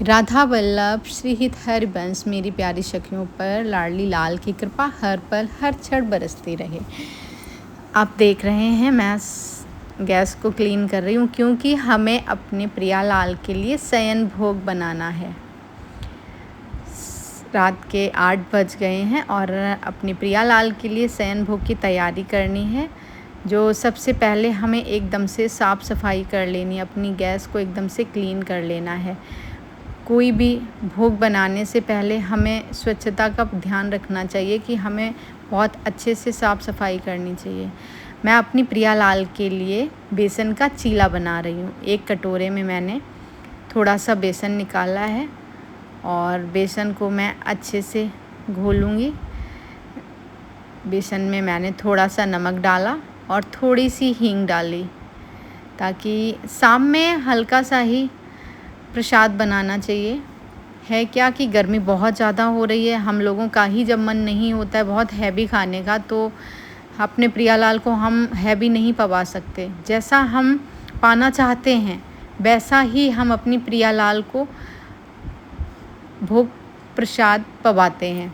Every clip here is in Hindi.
राधा वल्लभ श्री हित हरिवंश मेरी प्यारी सखियों पर लाडली लाल की कृपा हर पल हर क्षण बरसती रहे। आप देख रहे हैं मैं गैस को क्लीन कर रही हूँ क्योंकि हमें अपने प्रिया लाल के लिए शयन भोग बनाना है। रात के 8 बज गए हैं और अपने प्रिया लाल के लिए शयन भोग की तैयारी करनी है। जो सबसे पहले हमें एकदम से साफ़ सफाई कर लेनी है, अपनी गैस को एकदम से क्लीन कर लेना है। कोई भी भोग बनाने से पहले हमें स्वच्छता का ध्यान रखना चाहिए कि हमें बहुत अच्छे से साफ़ सफाई करनी चाहिए। मैं अपनी प्रिया लाल के लिए बेसन का चीला बना रही हूँ। एक कटोरे में मैंने थोड़ा सा बेसन निकाला है और बेसन को मैं अच्छे से घोलूँगी। बेसन में मैंने थोड़ा सा नमक डाला और थोड़ी सी हींग डाली ताकि शाम में हल्का सा ही प्रसाद बनाना चाहिए। है क्या कि गर्मी बहुत ज़्यादा हो रही है, हम लोगों का ही जब मन नहीं होता है बहुत हैवी खाने का, तो अपने प्रिया लाल को हम हैवी नहीं पवा सकते। जैसा हम पाना चाहते हैं वैसा ही हम अपनी प्रिया लाल को भोग प्रसाद पवाते हैं।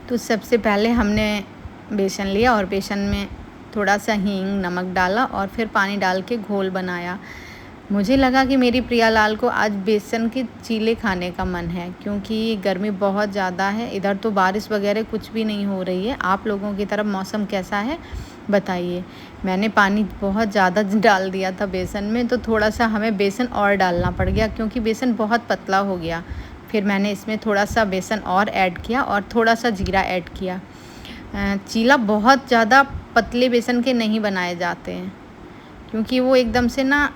तो सबसे पहले हमने बेसन लिया और बेसन में थोड़ा सा हींग नमक डाला और फिर पानी डाल के घोल बनाया। मुझे लगा कि मेरी प्रिया लाल को आज बेसन के चीले खाने का मन है क्योंकि गर्मी बहुत ज़्यादा है। इधर तो बारिश वगैरह कुछ भी नहीं हो रही है। आप लोगों की तरफ मौसम कैसा है बताइए। मैंने पानी बहुत ज़्यादा डाल दिया था बेसन में, तो थोड़ा सा हमें बेसन और डालना पड़ गया क्योंकि बेसन बहुत पतला हो गया। फिर मैंने इसमें थोड़ा सा बेसन और ऐड किया और थोड़ा सा जीरा ऐड किया। चीला बहुत ज़्यादा पतले बेसन के नहीं बनाए जाते हैं क्योंकि वो एकदम से ना,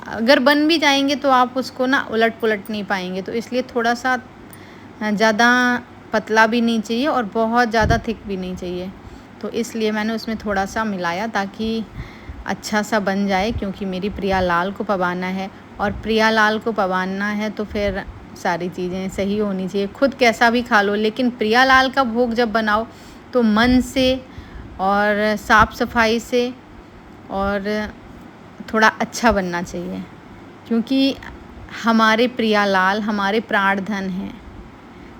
अगर बन भी जाएंगे तो आप उसको ना उलट पुलट नहीं पाएंगे, तो इसलिए थोड़ा सा ज़्यादा पतला भी नहीं चाहिए और बहुत ज़्यादा थिक भी नहीं चाहिए। तो इसलिए मैंने उसमें थोड़ा सा मिलाया ताकि अच्छा सा बन जाए, क्योंकि मेरी प्रिया लाल को पवाना है और प्रिया लाल को पवाना है तो फिर सारी चीज़ें सही होनी चाहिए। खुद कैसा भी खा लो, लेकिन प्रिया लाल का भोग जब बनाओ तो मन से और साफ़ सफाई से और थोड़ा अच्छा बनना चाहिए, क्योंकि हमारे प्रिया लाल हमारे प्राणधन हैं।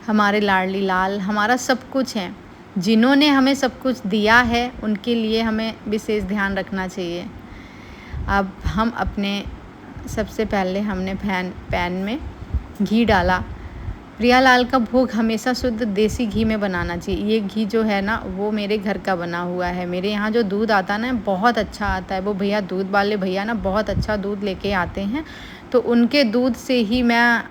हमारे लाडली लाल हमारा सब कुछ हैं। जिन्होंने हमें सब कुछ दिया है उनके लिए हमें विशेष ध्यान रखना चाहिए। अब हम अपने सबसे पहले हमने पैन में घी डाला। प्रिया लाल का भोग हमेशा शुद्ध देसी घी में बनाना चाहिए। ये घी जो है ना वो मेरे घर का बना हुआ है। मेरे यहाँ जो दूध आता है ना बहुत अच्छा आता है। वो भैया दूध वाले भैया ना बहुत अच्छा दूध लेके आते हैं, तो उनके दूध से ही मैं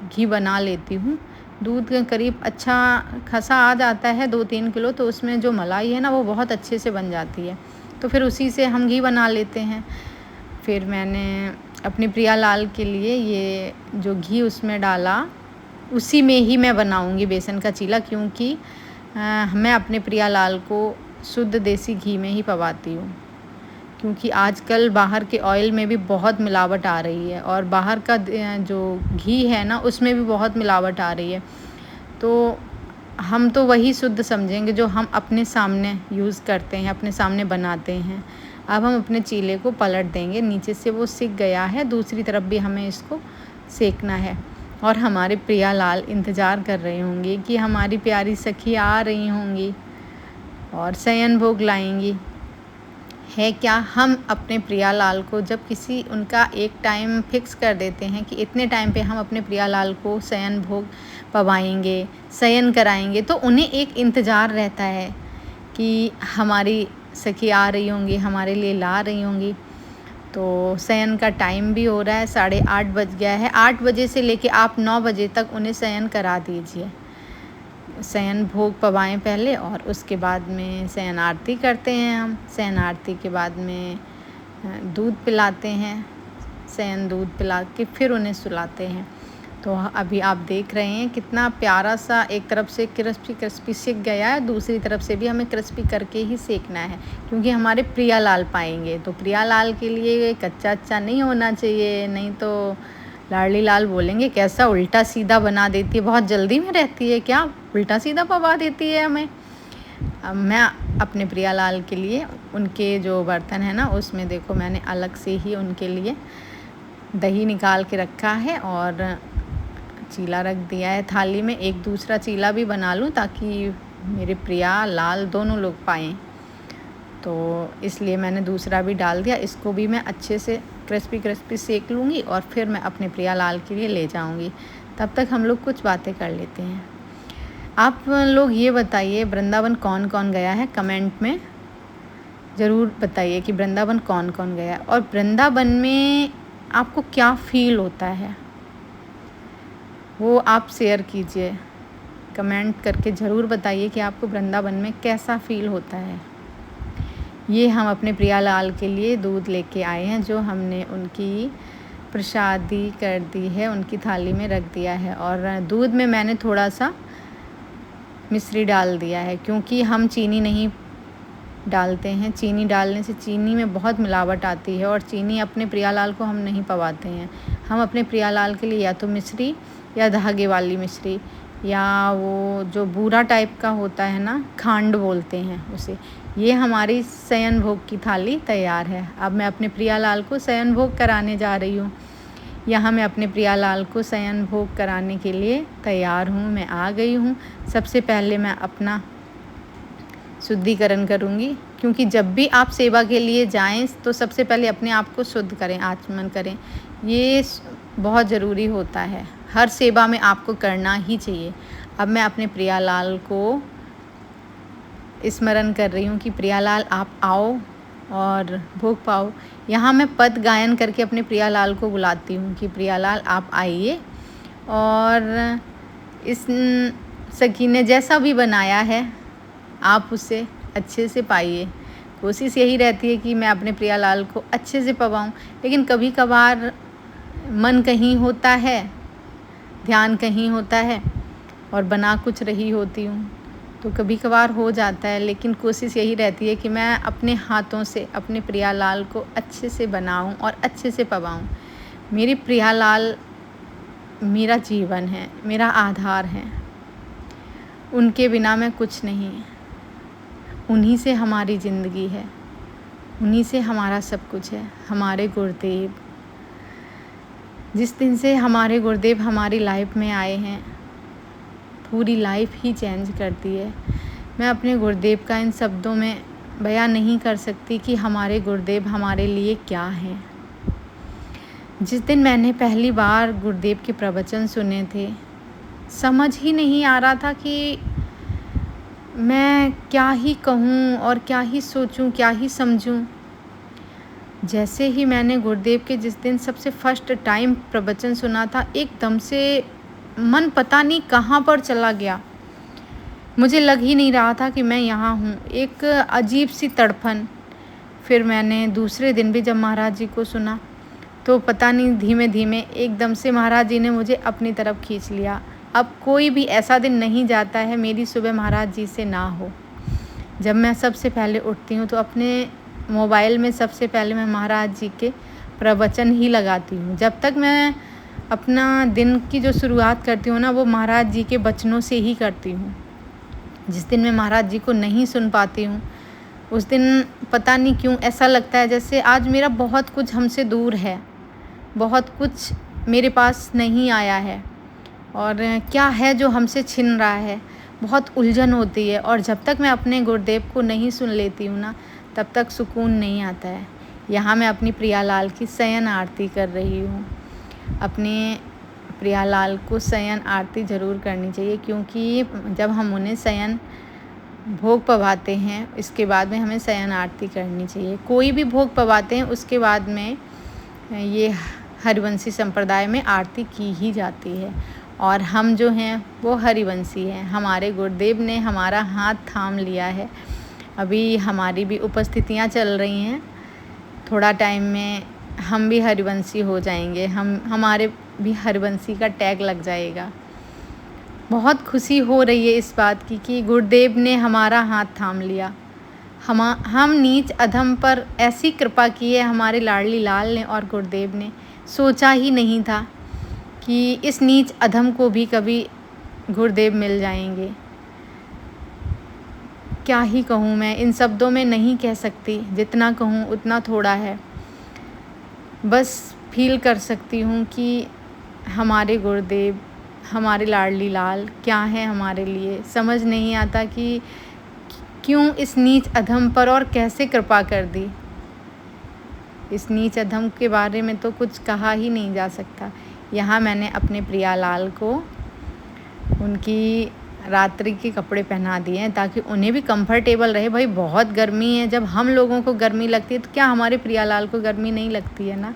घी बना लेती हूँ। दूध करीब अच्छा खासा आ जाता है 2-3 किलो, तो उसमें जो मलाई है ना वो बहुत अच्छे से बन जाती है, तो फिर उसी से हम घी बना लेते हैं। फिर मैंने अपनी प्रिया लाल के लिए ये जो घी उसमें डाला, उसी में ही मैं बनाऊंगी बेसन का चीला, क्योंकि मैं अपने प्रिया लाल को शुद्ध देसी घी में ही पवाती हूँ। क्योंकि आजकल बाहर के ऑयल में भी बहुत मिलावट आ रही है और बाहर का जो घी है ना उसमें भी बहुत मिलावट आ रही है। तो हम तो वही शुद्ध समझेंगे जो हम अपने सामने यूज़ करते हैं, अपने सामने बनाते हैं। अब हम अपने चीले को पलट देंगे। नीचे से वो सिक गया है, दूसरी तरफ भी हमें इसको सेकना है। और हमारे प्रिया लाल इंतज़ार कर रहे होंगे कि हमारी प्यारी सखी आ रही होंगी और शयन भोग लाएंगी। है क्या, हम अपने प्रिया लाल को जब किसी उनका एक टाइम फिक्स कर देते हैं कि इतने टाइम पे हम अपने प्रिया लाल को शयन भोग पवाएंगे, शयन कराएंगे, तो उन्हें एक इंतज़ार रहता है कि हमारी सखी आ रही होंगी, हमारे लिए ला रही होंगी। तो शयन का टाइम भी हो रहा है, 8:30 बज गया है। 8 बजे से लेके आप 9 बजे तक उन्हें शयन करा दीजिए। शयन भोग पवाएं पहले और उसके बाद में शयन आरती करते हैं हम। शयन आरती के बाद में दूध पिलाते हैं। शयन दूध पिला के फिर उन्हें सुलाते हैं। तो अभी आप देख रहे हैं कितना प्यारा सा, एक तरफ से क्रिस्पी सेक गया है, दूसरी तरफ से भी हमें क्रिस्पी करके ही सेकना है, क्योंकि हमारे प्रिया लाल पाएंगे। तो प्रिया लाल के लिए कच्चा अच्छा नहीं होना चाहिए, नहीं तो लाडली लाल बोलेंगे कैसा उल्टा सीधा बना देती है, बहुत जल्दी में रहती है क्या, उल्टा सीधा पवा देती है हमें। अब मैं अपने प्रिया लाल के लिए उनके जो बर्तन है ना उसमें देखो मैंने अलग से ही उनके लिए दही निकाल के रखा है और चीला रख दिया है थाली में। एक दूसरा चीला भी बना लूँ ताकि मेरे प्रिया लाल दोनों लोग पाएँ, तो इसलिए मैंने दूसरा भी डाल दिया। इसको भी मैं अच्छे से क्रिस्पी सेक लूँगी और फिर मैं अपने प्रिया लाल के लिए ले जाऊँगी। तब तक हम लोग कुछ बातें कर लेते हैं। आप लोग ये बताइए वृंदावन कौन कौन गया है, कमेंट में ज़रूर बताइए कि वृंदावन कौन कौन गया है और वृंदावन में आपको क्या फ़ील होता है, वो आप शेयर कीजिए। कमेंट करके ज़रूर बताइए कि आपको वृंदावन में कैसा फ़ील होता है। ये हम अपने प्रिया लाल के लिए दूध लेके आए हैं, जो हमने उनकी प्रसादी कर दी है, उनकी थाली में रख दिया है। और दूध में मैंने थोड़ा सा मिश्री डाल दिया है, क्योंकि हम चीनी नहीं डालते हैं। चीनी डालने से चीनी में बहुत मिलावट आती है और चीनी अपने प्रिया लाल को हम नहीं पवाते हैं। हम अपने प्रिया लाल के लिए या तो मिश्री या धागे वाली मिश्री या वो जो बूरा टाइप का होता है ना, खांड बोलते हैं उसे। ये हमारी शयन भोग की थाली तैयार है। अब मैं अपने प्रिया लाल को शयन भोग कराने जा रही हूँ। यहाँ मैं अपने प्रिया लाल को शयन भोग कराने के लिए तैयार हूँ, मैं आ गई हूँ। सबसे पहले मैं अपना शुद्धिकरण करूँगी, क्योंकि जब भी आप सेवा के लिए जाएं तो सबसे पहले अपने आप को शुद्ध करें, आचमन करें। ये बहुत ज़रूरी होता है, हर सेवा में आपको करना ही चाहिए। अब मैं अपने प्रिया लाल को स्मरण कर रही हूँ कि प्रिया लाल आप आओ और भोग पाओ। यहाँ मैं पद गायन करके अपने प्रिया लाल को बुलाती हूँ कि प्रिया लाल आप आइए और इस सखी ने जैसा भी बनाया है आप उसे अच्छे से पाइए। कोशिश यही रहती है कि मैं अपने प्रिया लाल को अच्छे से पवाऊँ, लेकिन कभी कभार मन कहीं होता है, ध्यान कहीं होता है और बना कुछ रही होती हूँ, तो कभी कभार हो जाता है। लेकिन कोशिश यही रहती है कि मैं अपने हाथों से अपने प्रिया लाल को अच्छे से बनाऊँ और अच्छे से पवाऊँ। मेरी प्रिया लाल मेरा जीवन है, मेरा आधार है। उनके बिना मैं कुछ नहीं। उन्हीं से हमारी ज़िंदगी है, उन्हीं से हमारा सब कुछ है। हमारे गुरुदेव, जिस दिन से हमारे गुरुदेव हमारी लाइफ में आए हैं, पूरी लाइफ ही चेंज कर दी है। मैं अपने गुरुदेव का इन शब्दों में बयान नहीं कर सकती कि हमारे गुरुदेव हमारे लिए क्या हैं। जिस दिन मैंने पहली बार गुरुदेव के प्रवचन सुने थे, समझ ही नहीं आ रहा था कि मैं क्या ही कहूँ और क्या ही सोचूं, क्या ही समझूं। जैसे ही मैंने गुरुदेव के जिस दिन सबसे फर्स्ट टाइम प्रवचन सुना था, एकदम से मन पता नहीं कहाँ पर चला गया। मुझे लग ही नहीं रहा था कि मैं यहाँ हूँ। एक अजीब सी तड़फन। फिर मैंने दूसरे दिन भी जब महाराज जी को सुना, तो पता नहीं धीमे धीमे एकदम से महाराज जी ने मुझे अपनी तरफ खींच लिया। अब कोई भी ऐसा दिन नहीं जाता है मेरी सुबह महाराज जी से ना हो। जब मैं सबसे पहले उठती हूँ तो अपने मोबाइल में सबसे पहले मैं महाराज जी के प्रवचन ही लगाती हूँ। जब तक मैं अपना दिन की जो शुरुआत करती हूँ ना, वो महाराज जी के वचनों से ही करती हूँ। जिस दिन मैं महाराज जी को नहीं सुन पाती हूँ, उस दिन पता नहीं क्यों ऐसा लगता है जैसे आज मेरा बहुत कुछ हमसे दूर है, बहुत कुछ मेरे पास नहीं आया है और क्या है जो हमसे छिन रहा है। बहुत उलझन होती है और जब तक मैं अपने गुरुदेव को नहीं सुन लेती हूँ ना, तब तक सुकून नहीं आता है। यहाँ मैं अपनी प्रिया लाल की शयन आरती कर रही हूँ। अपने प्रिया लाल को शयन आरती ज़रूर करनी चाहिए, क्योंकि जब हम उन्हें शयन भोग पवाते हैं, इसके बाद में हमें शयन आरती करनी चाहिए। कोई भी भोग पवाते हैं उसके बाद में ये हरिवंशी संप्रदाय में आरती की ही जाती है। और हम जो हैं वो हरिवंशी हैं। हमारे गुरुदेव ने हमारा हाथ थाम लिया है। अभी हमारी भी उपस्थितियाँ चल रही हैं, थोड़ा टाइम में हम भी हरिवंशी हो जाएंगे, हमारे भी हरिवंशी का टैग लग जाएगा। बहुत खुशी हो रही है इस बात की कि गुरुदेव ने हमारा हाथ थाम लिया। हम नीच अधम पर ऐसी कृपा की है हमारे लाडली लाल ने और गुरुदेव ने। सोचा ही नहीं था कि इस नीच अधम को भी कभी गुरुदेव मिल जाएंगे। क्या ही कहूँ मैं, इन शब्दों में नहीं कह सकती। जितना कहूँ उतना थोड़ा है। बस फील कर सकती हूँ कि हमारे गुरुदेव, हमारे लाडली लाल क्या है हमारे लिए। समझ नहीं आता कि क्यों इस नीच अधम पर और कैसे कृपा कर दी। इस नीच अधम के बारे में तो कुछ कहा ही नहीं जा सकता। यहाँ मैंने अपने प्रियालाल को उनकी रात्रि के कपड़े पहना दिए हैं ताकि उन्हें भी कंफर्टेबल रहे। भाई बहुत गर्मी है, जब हम लोगों को गर्मी लगती है तो क्या हमारे प्रियालाल को गर्मी नहीं लगती है ना।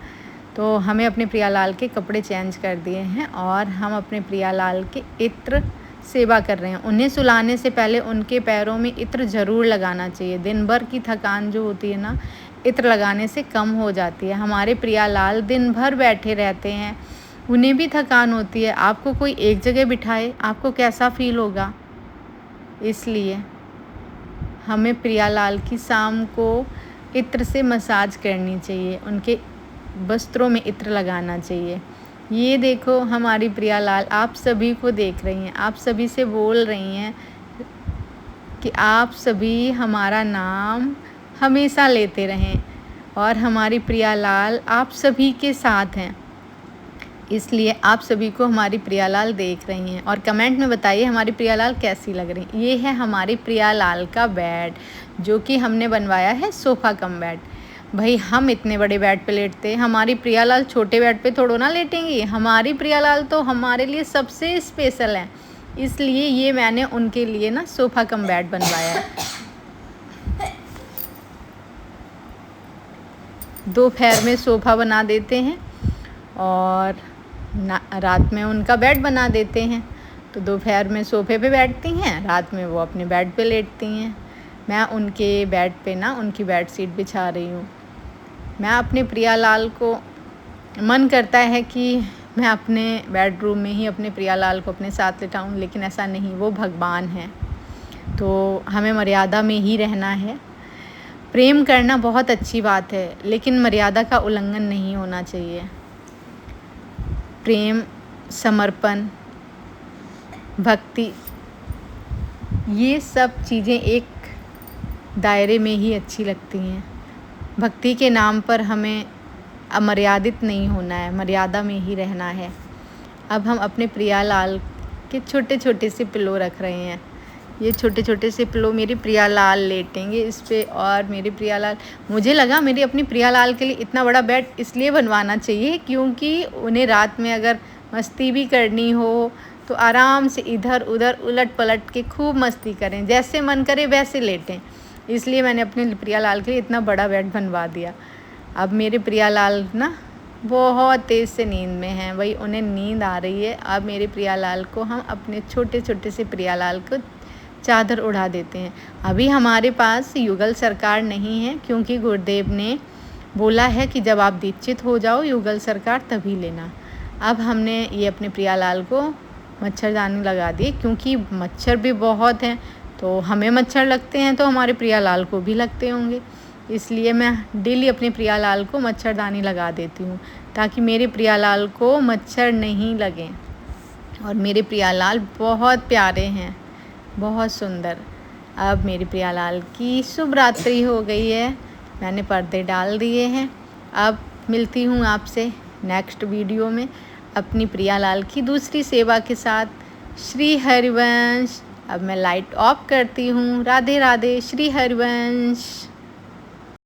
तो हमें अपने प्रियालाल के कपड़े चेंज कर दिए हैं और हम अपने प्रियालाल के इत्र सेवा कर रहे हैं। उन्हें सुलाने से पहले उनके पैरों में इत्र ज़रूर लगाना चाहिए। दिन भर की थकान जो होती है ना, इत्र लगाने से कम हो जाती है। हमारे प्रियालाल दिन भर बैठे रहते हैं, उन्हें भी थकान होती है। आपको कोई एक जगह बिठाए, आपको कैसा फील होगा। इसलिए हमें प्रियालाल की शाम को इत्र से मसाज करनी चाहिए, उनके वस्त्रों में इत्र लगाना चाहिए। ये देखो हमारी प्रियालाल आप सभी को देख रही हैं, आप सभी से बोल रही हैं कि आप सभी हमारा नाम हमेशा लेते रहें और हमारी प्रियालाल आप सभी के साथ हैं। इसलिए आप सभी को हमारी प्रियालाल देख रही हैं और कमेंट में बताइए हमारी प्रियालाल कैसी लग रही। ये है हमारी प्रियालाल का बेड जो कि हमने बनवाया है सोफ़ा कम बेड। भाई हम इतने बड़े बेड पे लेटते हैं, हमारी प्रियालाल छोटे बेड पे थोड़ा ना लेटेंगी। हमारी प्रियालाल तो हमारे लिए सबसे स्पेशल है, इसलिए ये मैंने उनके लिए ना सोफ़ा कम बेड बनवाया है। दोपहर में सोफ़ा बना देते हैं और रात में उनका बेड बना देते हैं। तो दोपहर में सोफ़े पे बैठती हैं, रात में वो अपने बेड पे लेटती हैं। मैं उनके बेड पे ना उनकी बेड शीट बिछा रही हूँ। मैं अपने प्रियालाल को मन करता है कि मैं अपने बेडरूम में ही अपने प्रियालाल को अपने साथ लेटाऊँ, लेकिन ऐसा नहीं, वो भगवान है तो हमें मर्यादा में ही रहना है। प्रेम करना बहुत अच्छी बात है, लेकिन मर्यादा का उल्लंघन नहीं होना चाहिए। प्रेम, समर्पण, भक्ति, ये सब चीज़ें एक दायरे में ही अच्छी लगती हैं। भक्ति के नाम पर हमें अमर्यादित नहीं होना है, मर्यादा में ही रहना है। अब हम अपने प्रियालाल के छोटे छोटे से पिलो रख रहे हैं। ये छोटे छोटे से पिलो मेरी प्रियालाल लेटेंगे इस पे और मेरी प्रियालाल, मुझे लगा मेरी अपनी प्रियालाल के लिए इतना बड़ा बेड इसलिए बनवाना चाहिए क्योंकि उन्हें रात में अगर मस्ती भी करनी हो तो आराम से इधर उधर उलट पलट के खूब मस्ती करें, जैसे मन करे वैसे लेटें। इसलिए मैंने अपने प्रियालाल के लिए इतना बड़ा बेड बनवा दिया। अब मेरे प्रियालाल ना बहुत तेज़ से नींद में हैं, वही उन्हें नींद आ रही है। अब मेरे प्रियालाल को हम अपने छोटे छोटे से प्रियालाल को चादर उड़ा देते हैं। अभी हमारे पास युगल सरकार नहीं है क्योंकि गुरुदेव ने बोला है कि जब आप दीक्षित हो जाओ युगल सरकार तभी लेना। अब हमने ये अपने प्रियालाल को मच्छरदानी लगा दी क्योंकि मच्छर भी बहुत हैं, तो हमें मच्छर लगते हैं तो हमारे प्रियालाल को भी लगते होंगे। इसलिए मैं डेली अपने प्रियालाल को मच्छरदानी लगा देती हूँ ताकि मेरे प्रियालाल को मच्छर नहीं लगें। और मेरे प्रियालाल बहुत प्यारे हैं, बहुत सुंदर। अब मेरी प्रियालाल की शुभ रात्रि हो गई है, मैंने पर्दे डाल दिए हैं। अब मिलती हूँ आपसे नेक्स्ट वीडियो में अपनी प्रियालाल की दूसरी सेवा के साथ। श्री हरिवंश। अब मैं लाइट ऑफ करती हूँ। राधे राधे। श्री हरिवंश।